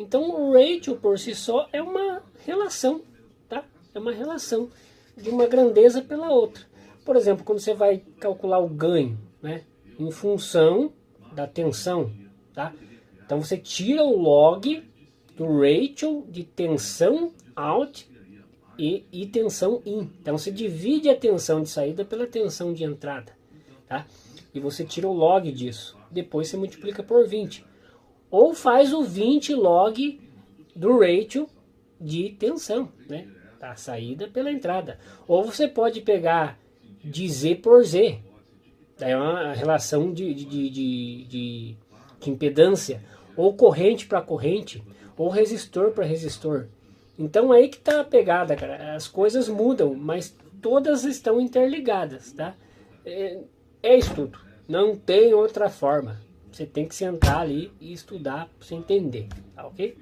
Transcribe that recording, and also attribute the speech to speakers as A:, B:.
A: Então o ratio por si só é uma relação, tá? É uma relação de uma grandeza pela outra. Por exemplo, quando você vai calcular o ganho, né, em função da tensão, tá? Então você tira o log do ratio de tensão out e tensão in. Então você divide a tensão de saída pela tensão de entrada, tá? E você tira o log disso. Depois você multiplica por 20. Ou faz o 20 log do ratio de tensão, né? Da saída pela entrada. Ou você pode pegar de Z por Z. Daí é uma relação de impedância. Ou corrente para corrente. Ou resistor para resistor. Então aí que tá a pegada, cara. As coisas mudam, mas todas estão interligadas, tá? É estudo. Não tem outra forma. Você tem que sentar ali e estudar para você entender, tá ok?